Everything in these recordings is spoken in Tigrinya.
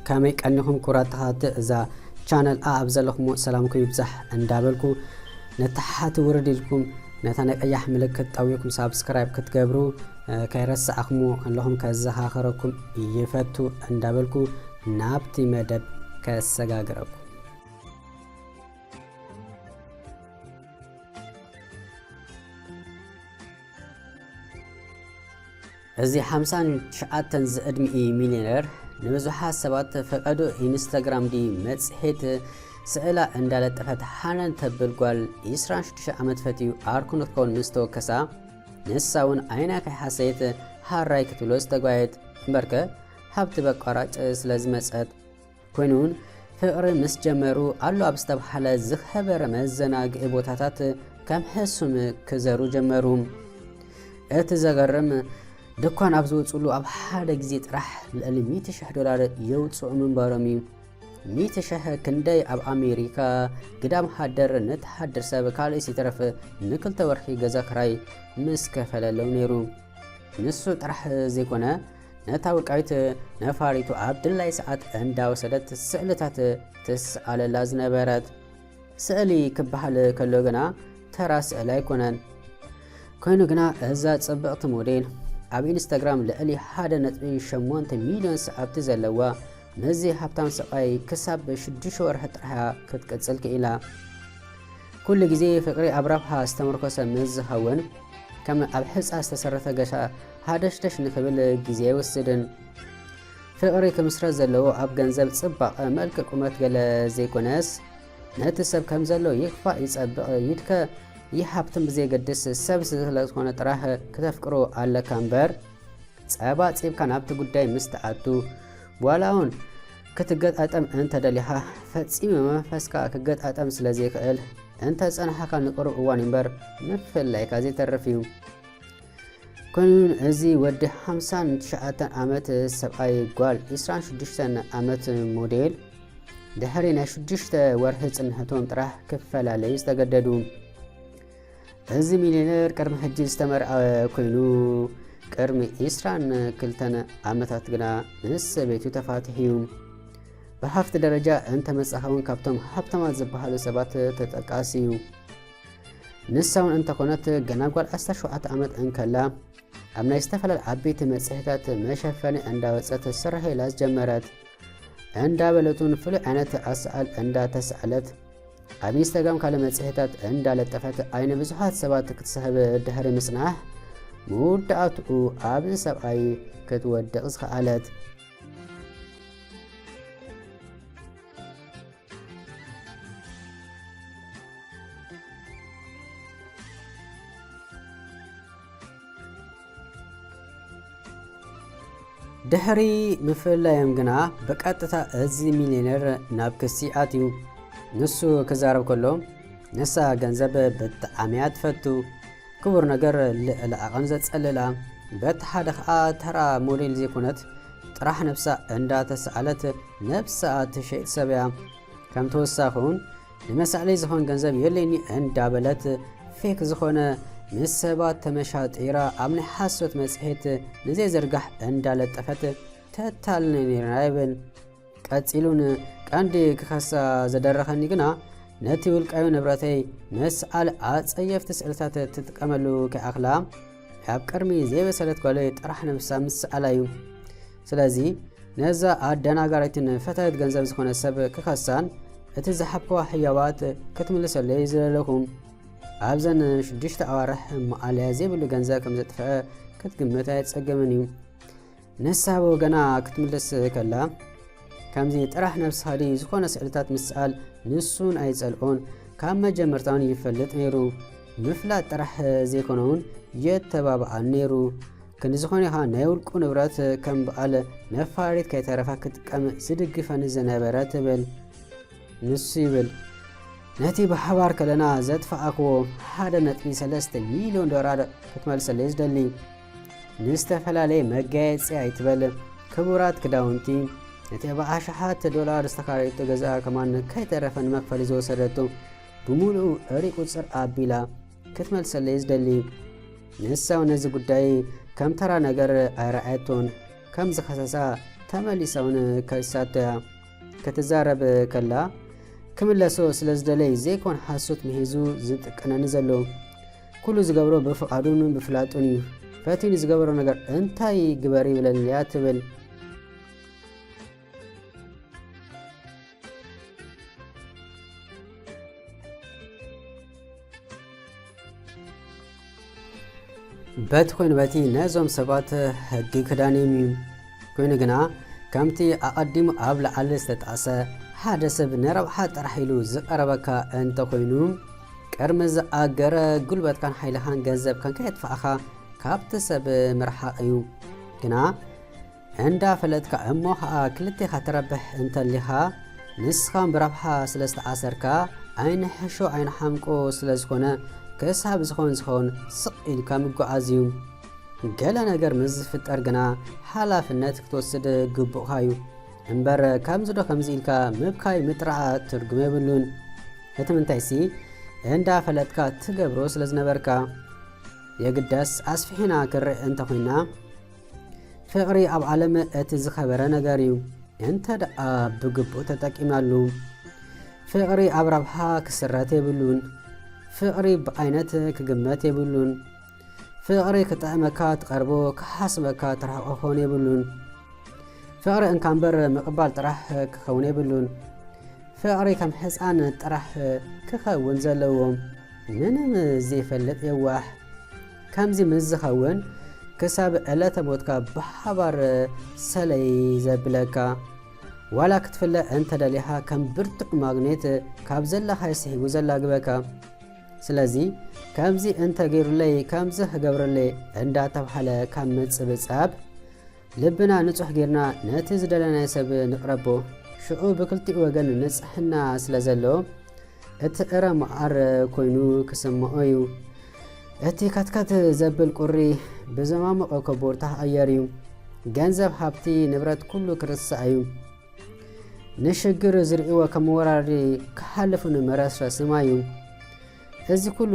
كامي كأنهم كراتات إذا channel أبزلكم سلامكم يبزح اندابلكم نتحت ورديلكم نتانك أي حملك أويكم سابسكرايب كتجبروا كيرس أخمو اللهم كزها آخركم يفتو اندابلكم نابتي مدب كسجاجركم أزي 59 زائد 100 مليونير نبزوها سبات فقدو إنستغرام دي متسحيت سئلا اندالة تفت حانان تبلغوال يسران شتش عمد فتيو آركون تكون مستو كسا نساون عيناك حسيت هاراي كتولوز تقويت بركة حابت بقراج سلازمسات كوينون فقر مسجمرو ألو أبستب حالة زخبر مزناق إبوتاتات كم حسوم كزارو جمروم اتزاقرم دكان أبزو تقولوا أب حدا جزيت راح للي $100 يوتصو من بارمي 100 كندي أب أمريكا قدام حدر نت حدر سابقالي سيترف نكل تورخي جزاك راي مسكفل لونيرو نسو ترح زيكونا نتاوك عيت نفاريتو عبد الله ساعات عندها وسدت سألتات تسأل لازنا بارات سألي كبحل كلوغنا ترى سألاي كونان كوينو غنا هزات صبقت موديل أب إنستغرام لألي حدا نتبي 8 مليون ساعات تزلوا نزي حبتان سقاي كسب 6 شهور حترها كتقصلك إلى كل جزي فقري أبرابها استمركوس مزهون كما أبحث استسرت غشا هادشتش نخبل جزي وسدن فقري كمسرا زلو أب جنزب صبق ملك قومت قال زي كوناس نتسب كم زلو يخفى يصبق يدك يحبتم بزي قدس سبس لتكون تراه كتفكرو على كامبر صعبا صيب كان ابت ጉዳይ مستعتو بولاون كتغطاتم انت دليها فصيم منفسك كغطاتم ስለዚህ ከእል انت صنحك نقرب وان ينبر نفل ላይ ካዚ ተረፊው كون ازي ود 59 عمت سبعي ጓል 26 عمت موديل دحرينا 6 ورح ጽንህቶም ጥራሕ ክፈላለዩ ዝተገደዱ هذا مليونير كرم حجي استمر كوينو كرم إسران كلتنا عمتات جنا نس بيتو تفاتحيهم بحفت درجة أنت مسحون كابتم حتى ما زبها لسبات تتقاسيو نساون أنت كنت جناقول أستشوعت عمت أنكلا أمنا يستفل العبيت مسحتات مشافني عند وسط السرح لاز جمرات عند بلتون فل عنات أسأل عند تسألت أب إنستغرام كلمة سحتات عند لتفت أين بزحات سبات كتسحب دهر مسناه مودعتو أب سبعي كتودق خالات دهري مفلا يمغنا بقطتا ازي مليونير نابكسي اتيو نسو كزارب كلهم نسا ገንዘብ በጣም ያትፈቱ ክቡር ነገር ለአቀንዘ ጸለላ በተሐደኸ ተራ ሞዴል ዘይኮነት ጥራሕ ነፍሳ እንዳተሰአለት ነፍሳ ተሸይጥ ሰብያ ከም ተወሳኹን ለመሳዕለይ ዝሆን ገንዘብ የለኒ እንዳበለት ፌክ ዝሆነ መስባት ተመሻጢራ አምነ ሐሰት መጽሔት ለዘይ ዘርጋህ እንዳለጠፈት ተታልነኒራይበን ቀጽሉን ቀንዲ ከኸሳ ዘደረኸኒ ግና ነቲ ውልቃዩ ንብረተይ መስአል አጸየፍት ስእልታት ትጥቀመሉ ከአኽላ ኣብ ቅድሚ ዘይበሰለት ጓለ ጥራሕ ነፍሳ መስአላዩ ስለዚ ነዛ አደናጋሪትን ፈታይት ገንዘብ ዝኮነ ሰብ ከኸሳን እቲ ዝሓብከዋ ሕያባት ክትምልሰለይ ዘለኹም ኣብዘን 6 ኣዋርሕ መዓልያ ዘይብሉ ገንዘብ ከም ዘጥፍዐ ክትግምት ኣይጸገምን እዩ ነሳብ ወገና ክትምልስ ከላ كامزي طرح نفس هادي زخونه سئلتات مسال نسون اي صلقون كام مجمرتان يفلط نيرو مفلات طرح زيكونون يتبابع نيرو كن زخونه ها نيولقو نبرات كم بقال نفاريت كيترفا كتقم زدغفن زنبرات بل نسيبل نتي بحوار كلنا زدفعكو 1.3 مليون دولار كتملسل يزدلي نستفلالي مغايص ايتبل كبرات كداونتي نتيبا $10 استخاريت تجزاء كمان كي ترفن مكفل زو سرتو بمولو ريقو صر ابيلا كتمل سليز دلي نساو نزي قداي كم ترى نجر ايرعيتون كم زخصصا ተመሊሰውን ከሳተያ ከተዛረበ ከላ ክምለሶ ስለዝደለይ ዘይኮን ሓሶት ምሂዙ ዝጥቀነን ዘሎ ኩሉ ዝገብሮ በፍቃዱን በፍላጡን እዩ ፈቲን ዝገብሮ ነገር እንታይ ግበሪ ብለን ያ ትብል በት ኮይኑ በቲ ነዞም ሰባት ሕጊ ክዳንም እዩ ኮይኑ ግና ከምቲ ኣቐዲሙ ኣብ ላዕሊ ዝተጣሰ ሓደ ሰብ ንረብሓ ጥራሕ ኢሉ ዝቐረበካ እንተ ኮይኑ ቅድሚ ዝኣገረ ጉልበትካን ሓይልኻን ገንዘብካን ከየጥፋእኻ ካብቲ ሰብ ምርሓቕ እዩ ግና እንዳፈለጥካ እሞ ከዓ ክልቴኻ ትረብሕ እንተሊኻ ንስኻን ብረብሓ ስለ ዝተኣሰርካ ዓይነ ሕሾ ዓይነ ሓምቆ ስለ ዝኾነ ክሳብ ዝኸውን ስቕ ኢልካ ምጓዓዝ እዩ ገለ ነገር ምስ ዝፍጠር ግና ሓላፍነት ክትወስድ ግቡእኻ እዩ እምበር ከምዚ ዶ ከምዚ ኢልካ ምብካይ ምጥራዕ ትርጉም የብሉን እቲ ምንታይሲ እንዳፈለጥካ ትገብሮ ስለ ዝነበርካ የግዳስ ኣስፊሒና ክርኢ እንተኮይና ፍቕሪ ኣብ ዓለም እቲ ዝኸበረ ነገር እዩ እንተ ደኣ ብግቡእ ተጠቂምናሉ ፍቕሪ ኣብ ረብሓ ክስረት የብሉን ፍቕሪ ብዓይነት ክግመት የብሉን ፍቕሪ ክጥዕመካ ትቐርቦ ክሓስበካ ትረሕቆ ክኸውን የብሉን ፍቕሪ እንካምበር ምቕባል ጥራሕ ክኸውን የብሉን ፍቕሪ ከም ሕፃን ጥራሕ ክኸውን ዘለዎም ምንም ዘይፈልጥ የዋሕ ከምዚ ምስ ዝኸውን ክሳብ ዕለተ ሞትካ ብሓባር ሰለይ ዘብለካ ዋላ ክትፍለጥ እንተደሊኻ ከም ብርቱዕ ማግኔት ካብ ዘለኻ ይስሒቡ ዘላግበካ ስለዚ ከምዚ እንተ ገይሩለይ ከምዚ ክገብርለይ እንዳተባሃለ ካብ ምፅብጻብ ልብና ንጹሕ ጌርና ነቲ ዝደለናይ ሰብ ንቕረቦ ሽዑ ብክልቲኡ ወገን ንጽሕና ስለ ዘለዎ እቲ ዕረ መዓር ኮይኑ ክስምዖ እዩ እቲ ካትካት ዘብል ቁሪ ብዘማምቆ ከቦርታ ኣየር እዩ ገንዘብ ሃብቲ ንብረት ኩሉ ክርስዕ እዩ ንሽግር ዝርእዎ ከም ወራሪ ክሓልፉን መረስረስማ እዩ እዚ ኩሉ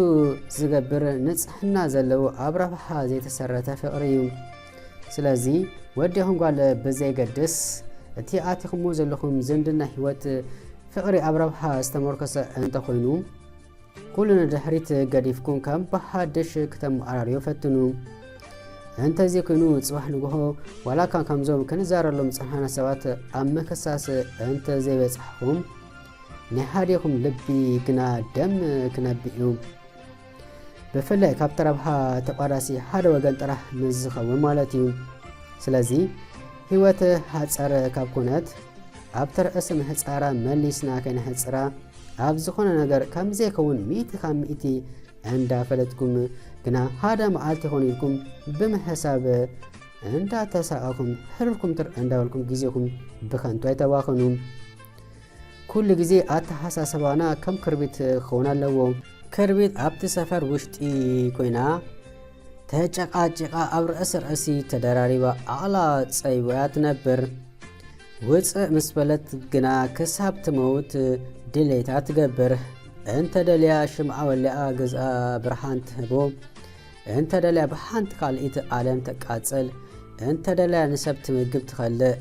ዝገብር ንጽሕና ዘለዎ ኣብ ረብሓ ዘይተሰረተ ፍቕሪ እዩ ስለዚ ወዲኹም ጓል ብዘይገድስ እቲ ኣቲኹምዎ ዘለኹም ዝምድና ህይወት ፍቕሪ ኣብ ረብሓ ዝተመርኮሰ እንተ ኮይኑ ኩሉ ንድሕሪት ገዲፍኩም ከም ብሓድሽ ክተመዓራርዮ ፈትኑ እንተዚ ኮይኑ ጽባሕ ንግሆ ዋላካ ከምዞም ክንዛረሎም ጽንሓና ሰባት ኣብ መከሳስ እንተ ዘይበጽሕኩም ናይ ሓዲኹም ልቢ ግና ደም ክነብእ እዩ ብፍላይ ካብቲ ረብሓ ተቋዳሲ ሓደ ወገን ጥራሕ ምስ ዝኸውን ማለት እዩ ስለዚ ህይወት ሓፀረ ካብ ኩነት ኣብ ተርእሲ ምሕፃራ መሊስና ከይንሕፅራ ኣብ ዝኾነ ነገር ከም ዘይከውን ሚእቲ ካብ ሚእቲ እንዳፈለጥኩም ግና ሓደ መዓልቲ ይኾን ኢልኩም ብምሕሳብ እንዳተሳቐኩም ሕርርኩም ትር እንዳበልኩም ጊዜኩም ብከንቱ ኣይተባኽኑ ኩሉ ግዜ ኣተሓሳስባና ከም ክርቢት ክኸውን ኣለዎ ክርቢት ኣብቲ ሰፈር ውሽጢ ኮይና ተጨቃጭቃ ኣብ ርእሲ ተደራሪባ ኣቕላ ፀይቦያ ትነብር ውፅእ ምስ በለት ግና ክሳብ ትመውት ድሌታ ትገብር እንተ ደልያ ሽምዓ ወሊኣ ገዝኣ ብርሃን ትህቦ እንተ ደልያ ብሓንቲ ካልኢት ዓለም ተቃፅል እንተ ደልያ ንሰብ ትምግብ ትኸልእ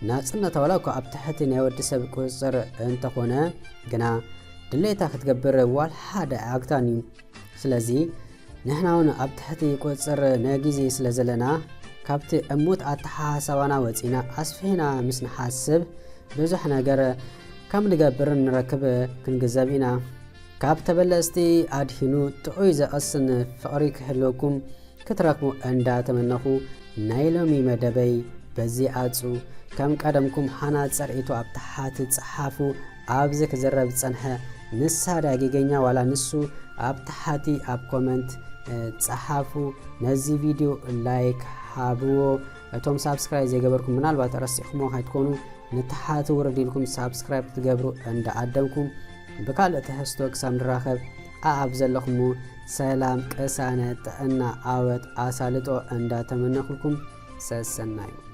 ናጽነታ ወላ እኳ ኣብ ትሕቲ ናይ ወዲ ሰብ ቁፅር እንተኾነ ግና ድሌታ ክትገብር ዋል ሓደ ኣግታን እዩ ስለዚ ንሕና እውን ኣብ ትሕቲ ቁፅር ነጊዜ ስለ ዘለና ካብቲ እሙት ኣተሓሳባና ወፂና ኣስፊሕና ምስ ንሓስብ ብዙሕ ነገር ከም ንገብር ንረክብ ክንግዘብ ኢና ካብ ተበለስቲ ኣድሂኑ ጥዑይ ዘቐስን ፍቕሪ ክህልወኩም ክትረክቡ እንዳተመነኹ ናይ ሎሚ መደበይ በዚ ኣፁ ከም ቀደምኩም ሓናት ፀርኢቱ ኣብ ታሓት ፀሓፉ ኣብዚ ክዝረብ ፀንሐ ንሳ ዳጊገኛ ዋላ ንሱ ኣብ ታሓቲ ኣብ ኮመንት ፀሓፉ ነዚ ቪድዮ ላይክ ሃብዎ እቶም ሳብስክራይብ ዘይገበርኩም ምናልባት ረሲኹሞ ሃይትኮኑ ንታሓት ውረድ ኢልኩም ሳብስክራይብ ትገብሩ እንዳዓደምኩም ብካልእ ትሕዝቶ ክሳብ ንራኸብ ኣብ ዘለኹም ሰላም ቅሳነ ጥዕና ዓወት ኣሳልጦ እንዳተመነኽልኩም ሰሰናዩ